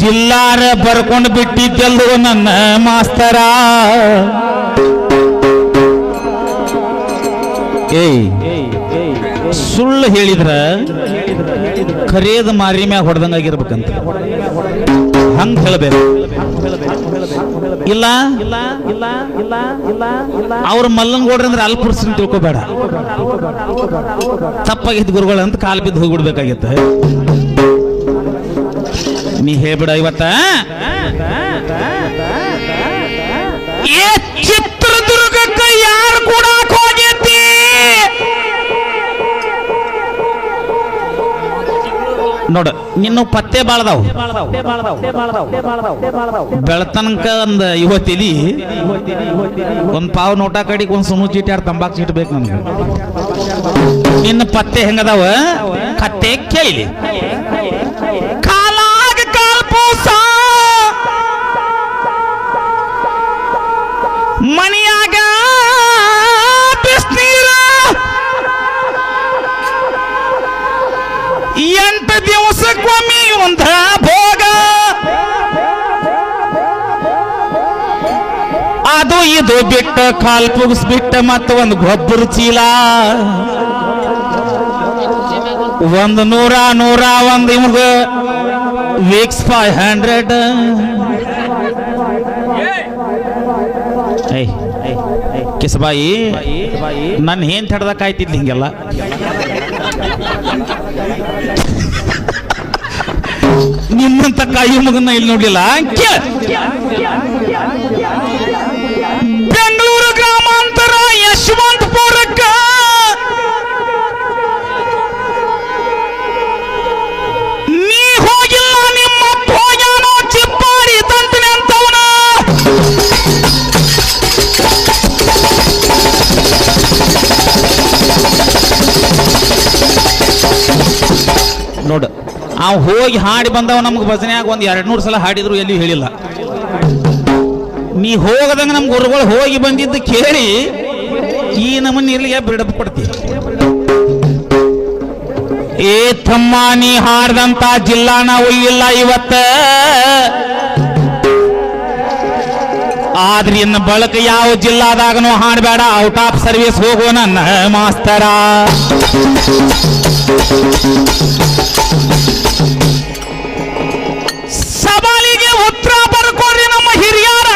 ಜಿಲ್ಲಾರ ಬರ್ಕೊಂಡು ಬಿಟ್ಟಿದ್ದೆಲ್ಲೋ ನನ್ನ ಮಾಸ್ತರ. ಏಯ್ ಸುಳ್ಳು ಹೇಳಿದ್ರ ಖರೇದ ಮಾರಿ ಮ್ಯಾಗ ಹೊಡೆದಂಗಾಗಿರ್ಬೇಕಂತ ಹಂಗ ಹೇಳ್ಬೇಕು. ಇಲ್ಲ ಅವ್ರ ಮಲ್ಲಂಗೋಡ್ರಿ ಅಂದ್ರೆ ಅಲ್ಪುರ್ಸನ್ ತಿಳ್ಕೊಬೇಡ, ತಪ್ಪಾಗಿತ್ತು ಗುರುಗಳು ಅಂತ ಕಾಲ್ ಬಿದ್ದು ಹೋಗ್ಬಿಡ್ಬೇಕಾಗಿತ್ತ. ನೀ ಹೇಳ್ಬಿಡ ಇವತ್ತ ಚಿತ್ರದುರ್ಗಕ್ಕೆ ಯಾರು ಕೂಡ ಹೋಗೈತಿ ನೋಡ. ನಿನ್ನ ಪತ್ತೆ ಬಾಳ್ದಾವ್ ಬೆಳತನಕ ಒಂದ್ ಇವತ್ತಿಲಿ ಒಂದ್ ಪಾವ್ ನೋಟ ಕಡಿಗೆ ಒಂದ್ ಸುಮು ಚೀಟಿ ಆಡ್ ತಂಬಾಕ್ ಚೀಟ್ ಬೇಕು ನಮ್ಗೆ. ನಿನ್ನ ಪತ್ತೆ ಹೆಂಗದಾವ ಕತ್ತೆ ಕೇಳಿ. ಕಾಲಾಗ ಕಾಲ್ಪೂಸ ಮನಿಯಾಗ ಬಿಸ್ನೀರ 8 ದಿವಸಕ್ಕೊಮ್ಮೆ ಒಂದ ಭೋಗ, ಅದು ಇದು ಬಿಟ್ಟ ಕಾಲ್ ಪುಗಿಸ್ಬಿಟ್ಟ ಮತ್ತ ಒಂದು ಗೊಬ್ಬರ ಚೀಲ, 100 ಒಂದು ಇವಾಗ ವೀಕ್ಸ್ 500. ಕಿಸಬಾಯಿ ನನ್ನ ಏನ್ ತಡ್ದಕ್ ಆಯ್ತಿದ್ಲಿ ಹಿಂಗೆಲ್ಲ. ನಿನ್ನಂತ ಕಾಯಿ ಮಗನ ಇಲ್ಲಿ ನೋಡಿಲ್ಲ. ಬೆಂಗಳೂರು ಗ್ರಾಮಾಂತರ ಯಶವಂತಪುರಕ್ಕ ನೀ ಹೋಗಿಲ್ಲ, ನಿಮ್ಮ ಹೋಗ್ಯಾನೋ ಚಿಪ್ಪಾಡಿ ತಂತನೆ ಅಂತವನ. ನೋಡು ಅವ್ ಹೋಗಿ ಹಾಡಿ ಬಂದವ ನಮ್ಗೆ ಭಜನೆಯಾಗ ಒಂದ್ 200 ಸಲ ಹಾಡಿದ್ರು ಎಲ್ಲಿ ಹೇಳಿಲ್ಲ. ನೀ ಹೋಗದಂಗ ನಮ್ ಗುರುಗಳು ಹೋಗಿ ಬಂದಿದ್ದು ಕೇಳಿ ಈ ನಮ್ಮನ್ನ ಇರ್ಲಿಗೆ ಬಿಡಪ್ ಪಡ್ತಿ. ಏ ತಮ್ಮ ನೀ ಹಾಡ್ದಂತ ಜಿಲ್ಲಾ ನಾವು ಇಲ್ಲ ಇವತ್ತ, ಆದ್ರೆ ಇನ್ನು ಬಳಕ ಯಾವ ಜಿಲ್ಲಾದಾಗನೂ ಹಾಡಬೇಡ, ಔಟ್ ಆಫ್ ಸರ್ವಿಸ್ ಹೋಗೋ ನನ್ನ ಮಾಸ್ತರ. ಸವಾಲಿಗೆ ಉತ್ತರ ಬರ್ಕೋರಿ ನಮ್ಮ ಹಿರಿಯರ.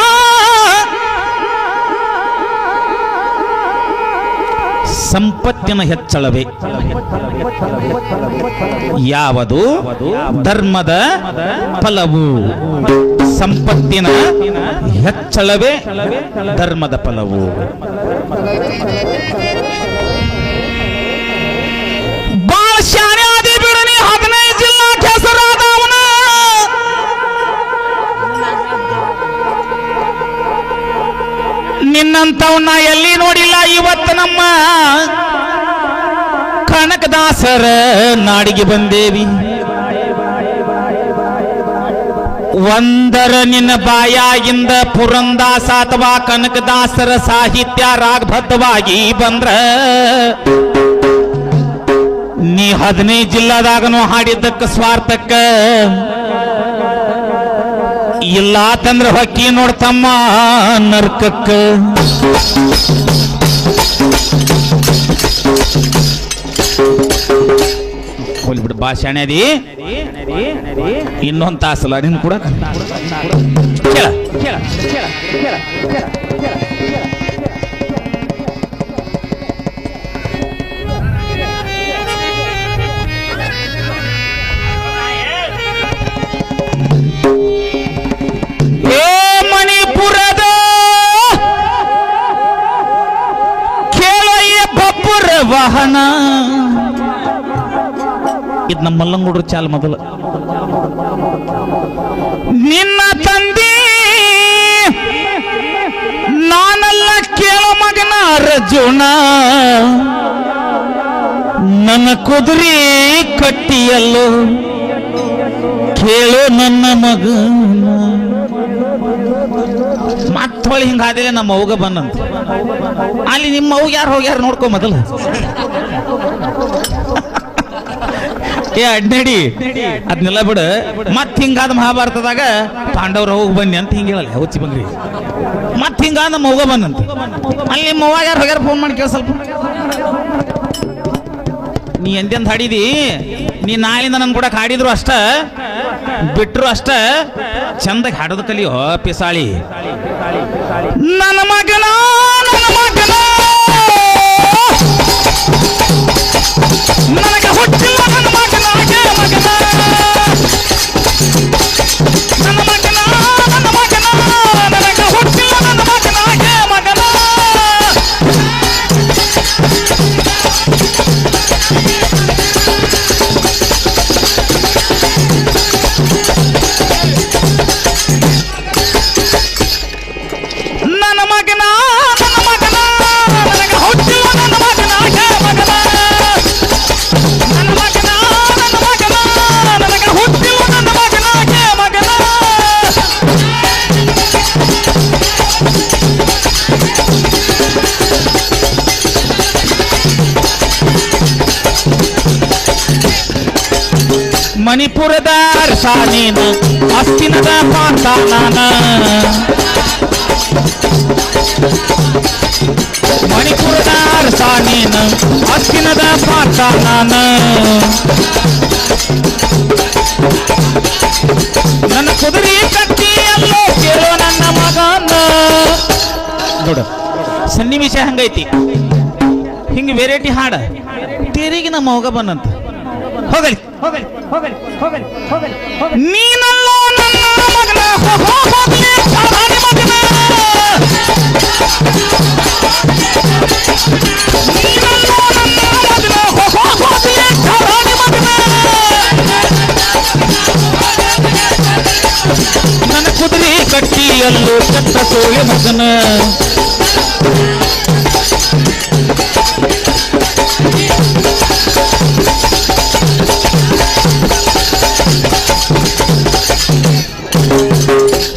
ಸಂಪತ್ತಿನ ಹೆಚ್ಚಳವೇ ಯಾವುದು? ಧರ್ಮದ ಫಲವು. ಸಂಪತ್ತಿನ ಹೆಚ್ಚಳವೇ ಧರ್ಮದ ಫಲವು. ಬಾಳ ಶಾಣೆ ಆದಿ ಬಿಡನಿ, 15 ಜಿಲ್ಲಾ ಹೆಸರಾದವನ. ನಿನ್ನಂತವನ್ನ ಎಲ್ಲಿ ನೋಡಿಲ್ಲ. ಇವತ್ತು ನಮ್ಮ ಕನಕದಾಸರ ನಾಡಿಗೆ ಬಂದೇವಿ. ಒಂದರ ನಿನ್ನ ಬಾಯಾಗಿಂದ ಪುರಂದಾಸ ಅಥವಾ ಕನಕದಾಸರ ಸಾಹಿತ್ಯ ರಾಗಬದ್ಧವಾಗಿ ಬಂದ್ರ ನೀ 15 ಜಿಲ್ಲಾದಾಗನು ಹಾಡಿದ್ದಕ್ಕ ಸ್ವಾರ್ಥಕ್ಕ ಇಲ್ಲ ತಂದ್ರ ಹೊಕ್ಕಿ ನೋಡ್ತಮ್ಮ ನರ್ಕಕ್ಕ. ಹೋಲ್ಬಿಡು ಭಾಷಣ ಅದಿ. ಇನ್ನೊಂದು ತಾಸಲ್ಲ ನಿನ್ ಕೂಡ ಕೇಳ ಕೇಳ ಕೇಳ ಕೇಳ ಕೇಳ. ಮಣಿಪುರದ ಕೇಳಯ್ಯ ಬಬ್ಬುರ ವಾಹನ. ಇದು ನಮ್ಮ ಮಲ್ಲಂಗೂಡ್ರ ಚಾಲ್ ಮೊದಲು. ನಿನ್ನ ತಂದೆ ನಾನಲ್ಲ ಕೇಳೋ ಮಗನ ಅರ್ಜುನ, ನನ್ನ ಕುದುರೆ ಕಟ್ಟಿಯಲ್ಲೋ ಕೇಳೋ ನನ್ನ ಮಗನ. ಮತ್ತೊಳಿ ಹಿಂಗಾದಿಲ್ಲ ನಮ್ಮ ಅವ್ಗ ಬಂದಂತ. ಅಲ್ಲಿ ನಿಮ್ಮ ಅವ್ಗ ಯಾರು ಹೋಗ್ಯಾರ ನೋಡ್ಕೊ ಮೊದಲು. ಏ ಅಡ್ನಡಿ ಅದ್ನೆಲ್ಲ ಬಿಡು. ಮತ್ ಹಿಂಗಾದ ಮಹಾಭಾರತದಾಗ ಪಾಂಡವ್ರ ಹೋಗಿ ಬನ್ನಿ ಅಂತ ಹಿಂಗ ಹೇಳಲ್ಲ ಹುಚ್ಚಿ ಬಂಗ್ರಿ. ಮತ್ ಹಿಂಗಾದ ನಮ್ಮ ಹೋಗ ಬಂದಂತ ಅಲ್ಲಿ ನಿಮ್ಮ ಅವ್ವ ಯಾರು ಹೋಗ್ಯಾರ ಫೋನ್ ಮಾಡಿ ಕೇಳ ಸ್ವಲ್ಪ. ನೀ ಎಂತೆಂತ ಹಾಡಿದಿ, ನೀ ನಾಳಿಂದ ನನ್ ಕೂಡ ಹಾಡಿದ್ರು ಅಷ್ಟ ಬಿಟ್ರು ಅಷ್ಟ ಚಂದಾಗಿ ಹಾಡೋದು ಕಲಿಯೋ ಪಿಸಾಳಿ. ನನ್ನ ಮಗನ ನನ್ನ ಮಗನ ನನಗೆ ಹುಟ್ಟಿಲ್ಲ ನನ್ನ ಮಗನಾಗೆ ಮಗನ, ನನ್ನ ಮಗನ ನನ್ನ ಮಗನ ನನಗೆ ಹುಟ್ಟಿಲ್ಲ ನನ್ನ ಮಗನಾಗೆ ಮಗನ. ನನ್ನ ಮಗನ ನನ್ನ ಮಗನ ನನಗೆ ಹುಟ್ಟಿಲ್ಲ ನನ್ನ ಮಗನಾಗೆ ಮಗನ, ನನ್ನ ಮಗನ ನನ್ನ ಮಗನ ನನಗೆ ಹುಟ್ಟಿಲ್ಲ ನನ್ನ ಮಗನಾಗೆ ಮಗನ. ಮಣಿಪುರದ ಅರಸ ನೀನು, ಅಸ್ತಿನದ ಪಾತ ನಾನ, ಮಣಿಪುರದ ಅರಸ ನೀನು, ಅಸ್ತಿನದ ಪಾತ ನಾನ. ನನ್ನ ಕುದುರೆ ಕಟ್ಟಿ ಅಲ್ಲೋ ಕೇಳೋ ನನ್ನ ಮಗನ. ನೋಡು ಸನ್ನಿವೇಶ ಹಂಗೈತಿ, ಹಿಂಗ ವೆರೈಟಿ ಹಾಡ ತೇರಿಗೆ ನಮ್ಮ ಹೋಗ ಬಂದಂತ. ಹೋಗಲಿ ಹೋಗಲಿ ಹೋಗಲಿ ಹೋಗಲಿ ಹೋಗಲಿ ನೀನಲ್ಲೋ ನನ್ನ ಮಗನ, ಹೋಗಲಿ ಸಾಧಾರಣ ಮಗನ. ನೀನಲ್ಲೋ ನನ್ನ ಮಗನ, ಹೋಗಲಿ ಸಾಧಾರಣ ಮಗನ. ನನ್ನ ಕುದುರೆ ಕಟ್ಟಿಯಲ್ಲೂ ಕಟ್ಟ ಸೋಳೆ ಮಗನ.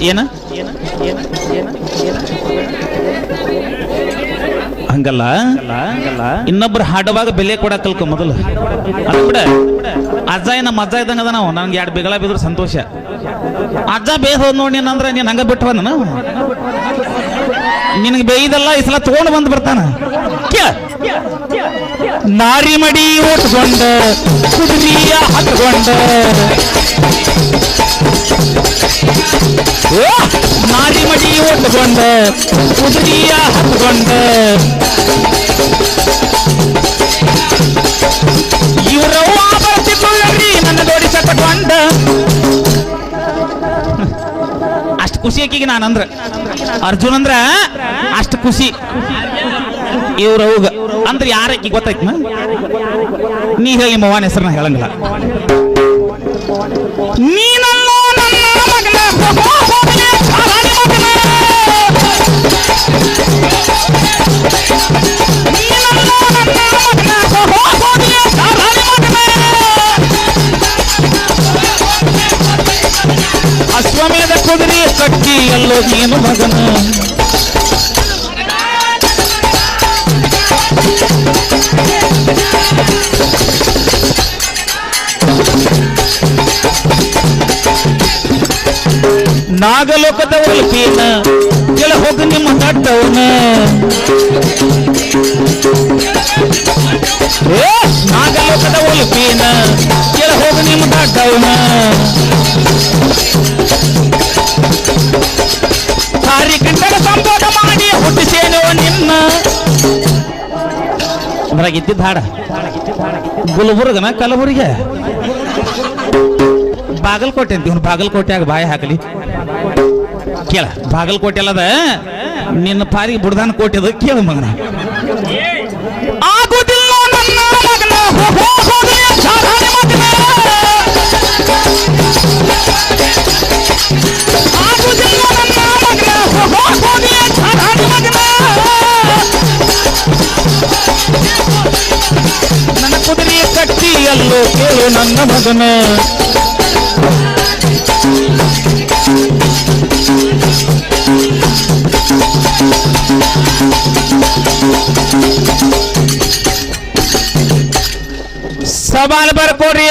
ಏನ ಹಂಗಲ್ಲ, ಇನ್ನೊಬ್ರು ಹಾಡುವಾಗ ಬೆಲೆ ಕೊಡಕ್ ಕಲ್ಕೊ ಮೊದಲು. ಅದು ಬಿಡ, ಅಜ್ಜ ನಮ್ಮ ಅಜ್ಜ ಇದ್ದಂಗ ಅದ. ನಾವು ನಂಗೆ 2 ಬಿಗಳ ಬಿದ್ರು ಸಂತೋಷ. ಅಜ್ಜ ಬೇಸ್ ಹೋದ್ ನೋಡಿ ಅಂದ್ರೆ ನೀನ್ ಹಂಗ ಬಿಟ್ಟು ಬಂದನು. ನಿನಗೆ ಬೇಯ್ದಲ್ಲ ಈ ಸಲ ತಗೊಂಡು ಬಂದು ಬರ್ತಾನ. ನಾರಿ ಮಡಿ ಓಟ್ಕೊಂಡ ಕುದುರೆಯ ಹತ್ಕೊಂಡ, ನಾರಿ ಮಡಿ ಓಟ್ಕೊಂಡ ಕುದುರೆಯ ಹತ್ಕೊಂಡ, ಇವರವ್ವ ಬರ್ತಿಕೊಳ್ಳಿ ನನ್ನ ದೋಡಿ ಸತ್ತಕೊಂಡ. ಅಷ್ಟು ಖುಷಿ ಆಕಿಗೆ ನಾನಂದ್ರ, ಅರ್ಜುನ್ ಅಂದ್ರ ಅಷ್ಟು ಖುಷಿ. ಇವ್ರವ್ಗ ಅಂದ್ರೆ ಯಾರಕ್ಕಿ ಗೊತ್ತಾಯ್ತು? ನೀ ಹೇಳಿ ನಿಮ್ಮ ಅವ್ವನ ಹೆಸರನ್ನ ಹೇಳಂಗಿಲ್ಲ. ನೀನಲ್ಲೋ ನನ್ನ ಮಗನ, ಹೋಗಲಿ ಸಾಧಾರಣ ಮಗನ. ನೀನಲ್ಲೋ ನನ್ನ ಮಗನ, ಹೋಗಲಿ ಸಾಧಾರಣ ಮಗನ. ಅಶ್ವಮೇಧ ಕುದುರೆ ಕಟ್ಟಿ ಎಲ್ಲೋ ನೀನು ಮಗನ. ನಾಗಲೋಕದ ಒಲ್ಪಿನ ಕೆಳ ಹೋಗ ನಿಮ್ಮ ದಡ್ಡವನ. ನಾಗಲೋಕದ ಒಲ್ಪಿನ ಕೆಳ ಹೋಗ ನಿಮ್ಮ ದಡ್ಡವನ. ಕಾರ್ಯಕಂಠದ ಸಂಬೋಧ ಮಾಡಿ ಹುಟ್ಟಿಸೇನೋ ನಿನ್ನ. ಅದ್ರಾಗ ಇದ್ದಿದ್ದ ಹಾಡ ಗುಲ್ಬರ್ಗನ ಕಲಬುರ್ಗಿ ಬಾಗಲಕೋಟೆ ಅಂತ. ಇವನು ಬಾಗಲಕೋಟೆಯಾಗ ಬಾಯಿ ಹಾಕಲಿ ಕೇಳ. ಬಾಗಲಕೋಟೆ ಅಲ್ಲದ ನಿನ್ನ ಪಾರಿಗೆ ಬುಡ್ದಾನ ಕೋಟೆ ಅದ ಕೇಳ ಮಗನ. ಆಗುದಿಲ್ಲ ನನ್ನ ಮಗನ, ಹೋಗಲಿ ಸಾಧಾರಣ ಮಗನ. ಆಗುದಿಲ್ಲ ನನ್ನ ಮಗನ, ಹೋಗಲಿ ಸಾಧಾರಣ ಮಗನ. ನನ್ನ ಕುದುರೆ ಕಟ್ಟಿಯಲ್ಲೋ ಕೇಳು ನನ್ನ ಮಗನ. ಸವಾಲ್ ಬರ್ಕೋರಿ